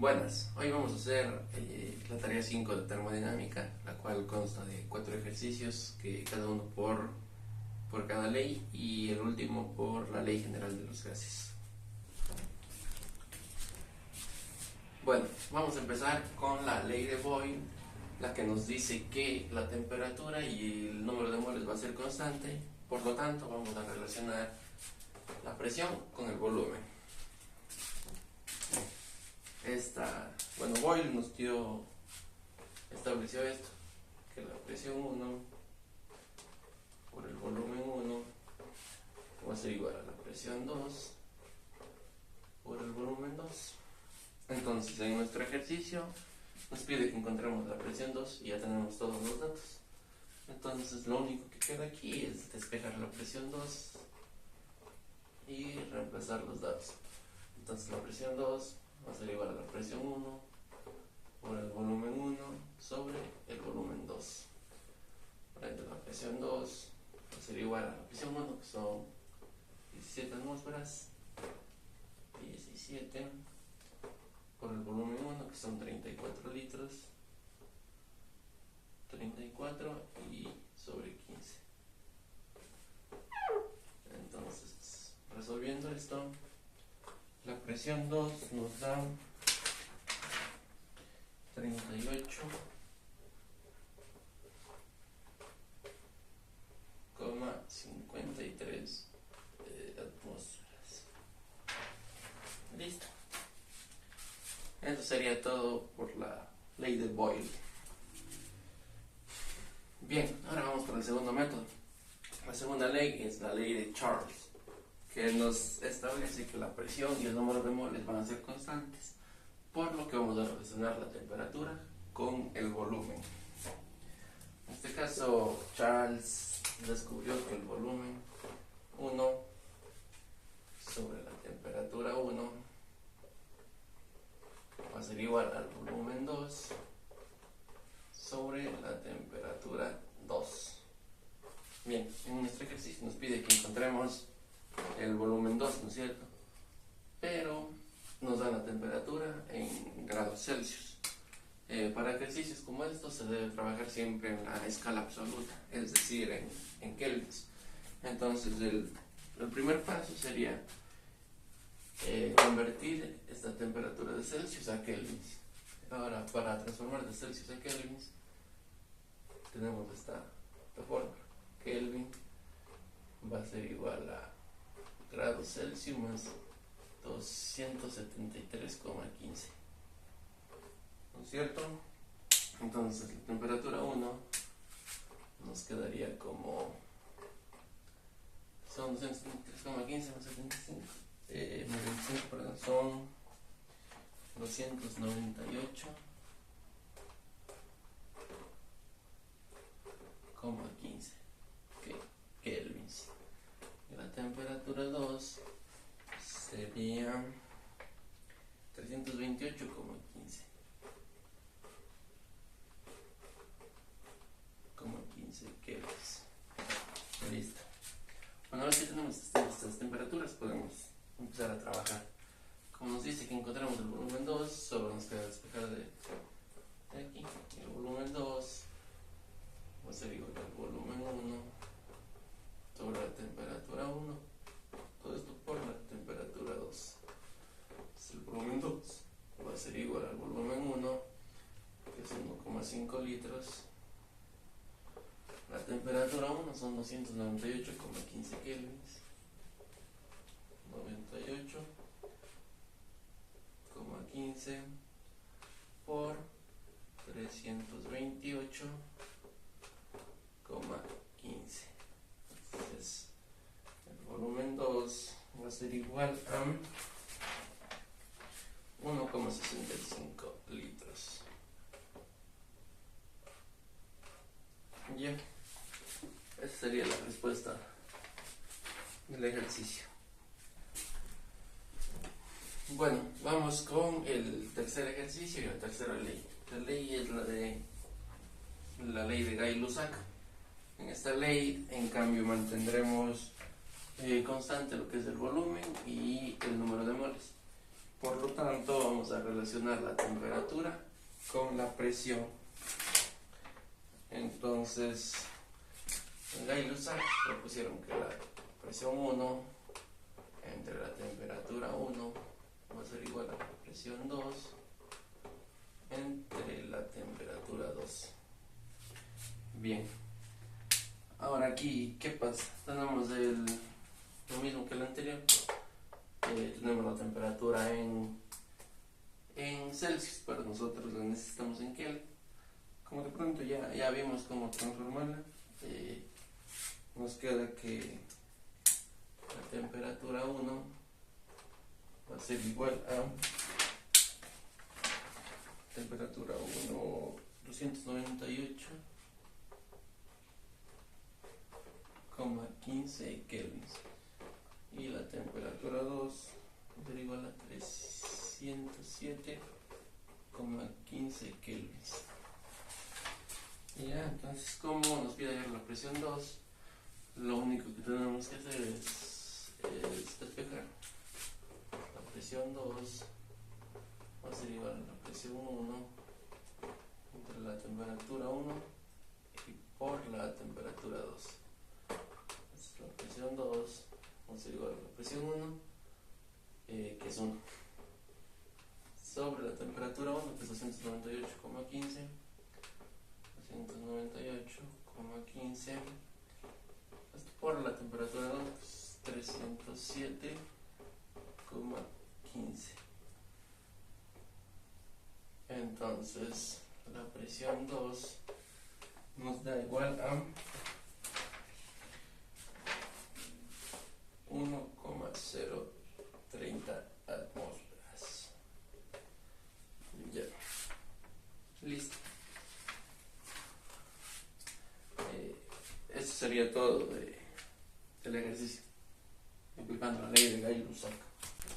Buenas, hoy vamos a hacer la tarea 5 de termodinámica, la cual consta de 4 ejercicios, que cada uno por cada ley y el último por la ley general de los gases. Bueno, vamos a empezar con la ley de Boyle, la que nos dice que la temperatura y el número de moles va a ser constante, por lo tanto vamos a relacionar la presión con el volumen. Boyle estableció esto, que la presión 1 por el volumen 1 va a ser igual a la presión 2 por el volumen 2. Entonces, en nuestro ejercicio nos pide que encontremos la presión 2 y ya tenemos todos los datos. Entonces, lo único que queda aquí es despejar la presión 2 y reemplazar los datos. Entonces, la presión 2 va a ser igual a la presión 1 por el volumen 1 sobre el volumen 2. Por ende, la presión 2 va a ser igual a la presión 1, que son 17 atmósferas, 17 por el volumen 1, que son 34 litros, 34 y sobre 15. Entonces, resolviendo esto, la presión 2 nos da 38,53 atmósferas. Listo. Eso sería todo por la ley de Boyle. Bien, ahora vamos con el segundo método. La segunda ley es la ley de Charles, que nos establece que la presión y el número de moles van a ser constantes, por lo que vamos a relacionar la temperatura con el volumen. En este caso, Charles descubrió que el volumen 1 sobre la temperatura 1 va a ser igual al volumen 2 sobre la temperatura 2. Bien, en nuestro ejercicio nos pide que encontremos el volumen 2, ¿no es cierto? Pero nos da la temperatura en grados Celsius. Para ejercicios como estos se debe trabajar siempre en la escala absoluta, es decir, en kelvins. Entonces, el primer paso sería convertir esta temperatura de Celsius a kelvins. Ahora, para transformar de Celsius a kelvins, tenemos esta fórmula. Kelvin va a ser igual a grados Celsius más 273,15. ¿No es cierto? Entonces, la temperatura 1 nos quedaría como... son 273,15 más 75. 95, perdón, son 298,15 kelvins. Y la temperatura 2 sería 328,15 kelvins. Listo. Una vez que tenemos estas temperaturas, podemos empezar a trabajar. Como nos dice que encontramos el volumen 2, solo nos queda despejar de aquí. El volumen 2 va a ser igual al volumen 1 sobre la temperatura 1. Todo esto por la temperatura 2. El volumen 2 va a ser igual al volumen 1, que es 1,5 litros. La temperatura 1 son 298,15 kelvins. 98,15 por 328,15. Entonces, el volumen 2 va a ser igual a 1,65 litros. Ya, esa sería la respuesta del ejercicio. Bueno, vamos con el tercer ejercicio y la tercera ley. La ley es la ley de Gay-Lussac. En esta ley, en cambio, mantendremos constante lo que es el volumen y el número de moles. Por lo tanto, vamos a relacionar la temperatura con la presión. Entonces, en Gay-Lussac propusieron que la presión 1 entre la temperatura 1 va a ser igual a la presión 2 entre la temperatura 2. Bien. Ahora aquí, ¿qué pasa? Tenemos lo mismo que el anterior. Tenemos la temperatura en Celsius, pero nosotros la necesitamos en Kelvin. Como de pronto ya vimos cómo transformarla, nos queda que la temperatura 1 va a ser igual a temperatura 1 298,15 kelvins, y la temperatura 2 va a ser igual a 307,15 kelvins. Ya, entonces, como nos pide hallar la presión 2, lo único que tenemos que hacer es despejar. La presión 2 va a ser igual a la presión 1 entre la temperatura 1 y por la temperatura 2. Entonces, la presión 2 va a ser igual a la presión 1, que es 1, sobre la temperatura 1, que es 298,15. 298,15 por la temperatura 2, 307,15. Entonces la presión 2 nos da igual a 1,030 atmósferas. Ya, listo. Eso sería todo del ejercicio, aplicando la ley de Gay-Lussac.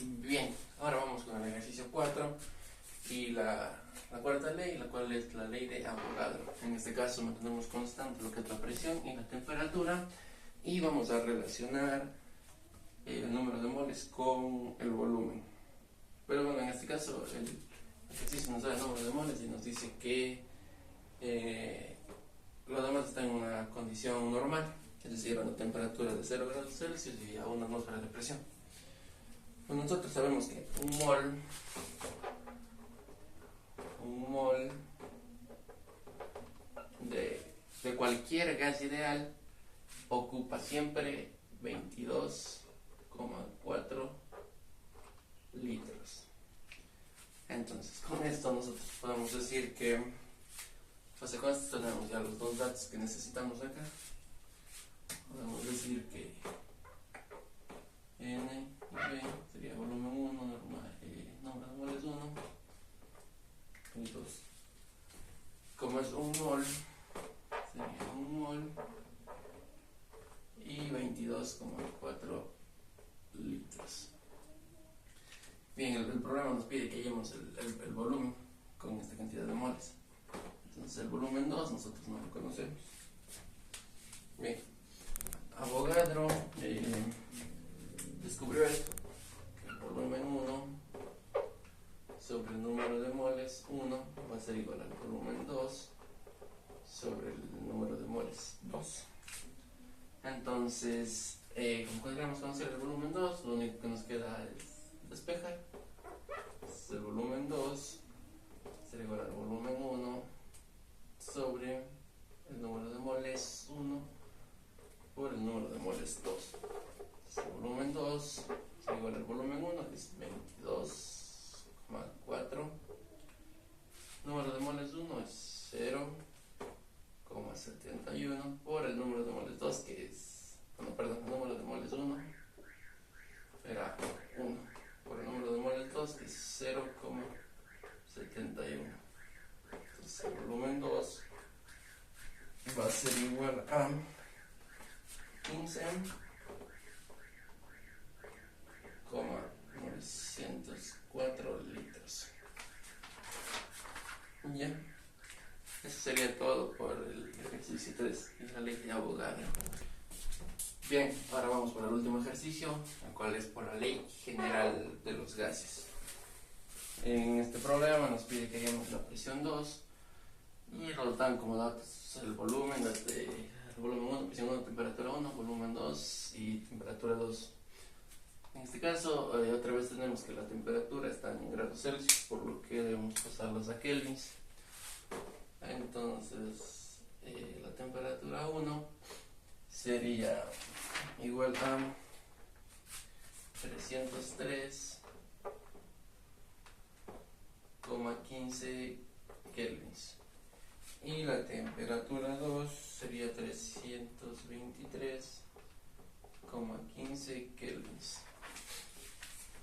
Bien, ahora vamos con el ejercicio 4 y la cuarta ley, la cual es la ley de Avogadro. En este caso mantenemos constante lo que es la presión y la temperatura, y vamos a relacionar el número de moles con el volumen. Pero bueno, en este caso el ejercicio nos da el número de moles y nos dice que los demás están en una condición normal, es decir, a una temperatura de 0 grados Celsius y a una atmósfera de presión. Pues nosotros sabemos que un mol de cualquier gas ideal ocupa siempre 22,4 litros. Entonces, con esto nosotros podemos decir que, pues con esto tenemos ya los dos datos que necesitamos acá. Podemos decir que N y B sería volumen 1, normal, número de moles 1 y 2. Como es un mol, sería un mol y 22,4 litros. Bien, el programa nos pide que hallemos el volumen con esta cantidad de moles. Entonces el volumen 2 nosotros no lo conocemos. Bien, Avogadro descubrió esto, que el volumen 1 sobre el número de moles 1 va a ser igual al volumen 2 sobre el número de moles 2. Entonces, como podríamos conocer el volumen 2, lo único que nos queda es despejar. Entonces, el volumen 2 será igual al volumen 1 sobre el número de moles 1 por el número de moles 2. Entonces, el volumen 2 será igual al volumen 1, que es 22,4. El número de moles 1 es 0,71 por el número de moles 2, que es, el número de moles 1 era 1 por el número de moles 2, que es 0,71. Entonces el volumen 2 va a ser igual a 15,904 litros. Ya, eso sería todo por el ejercicio 3 y la ley de Avogadro. Bien, ahora vamos por el último ejercicio, el cual es por la ley general de los gases. En este problema nos pide que hallemos la presión 2 y nos dan como datos el volumen, el volumen 1, presión 1, temperatura 1, volumen 2 y temperatura 2. En este caso, otra vez tenemos que la temperatura está en grados Celsius, por lo que debemos pasarlas a kelvins. Entonces, la temperatura 1 sería igual a 303,15 kelvins. Y la temperatura 2 sería 323,15 kelvins.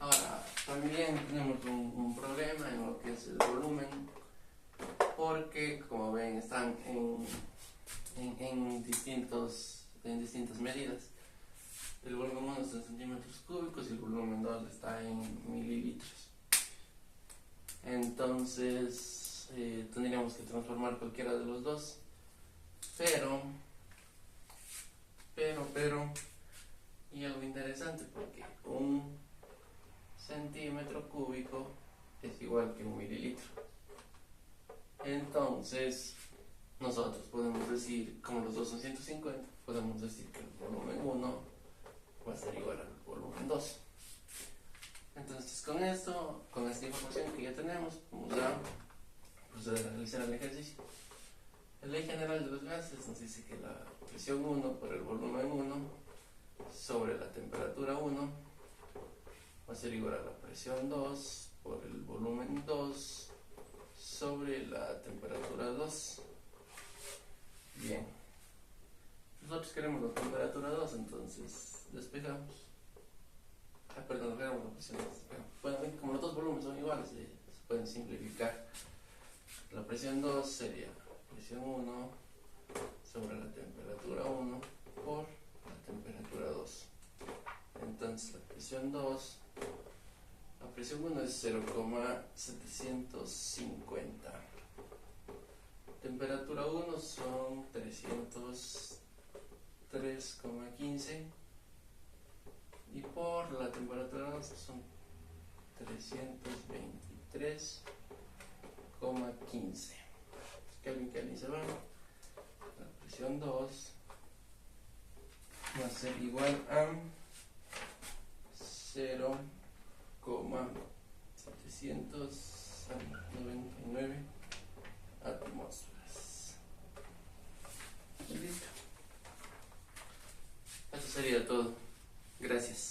Ahora, también tenemos un problema en lo que es el volumen, porque como ven están en distintas medidas. El volumen 1 está en centímetros cúbicos y el volumen 2 está en mililitros. Entonces tendríamos que transformar cualquiera de los dos, pero y algo interesante, porque un centímetro cúbico es igual que un mililitro. Entonces nosotros podemos decir, como los dos son 150, podemos decir que el volumen 1 va a ser igual al volumen 2. Entonces con esto, con esta información que ya tenemos, vamos a proceder a realizar el ejercicio. La ley general de los gases nos dice que la presión 1 por el volumen 1 sobre la temperatura 1 va a ser igual a la presión 2 por el volumen 2 sobre la temperatura 2. Bien, nosotros queremos la temperatura 2, entonces despejamos. Perdón, queremos la presión 2. Bueno, como los dos volúmenes son iguales, se pueden simplificar. La presión 2 sería presión 1 sobre la temperatura 1 por la temperatura 2. Entonces la presión 1 es 0,750. Temperatura 1 son 303,15 y por la temperatura 2 son 323,15. Kelvin se va. La presión 2 va a ser igual a 0,799 atmósferas. Y listo. Eso sería todo. Gracias.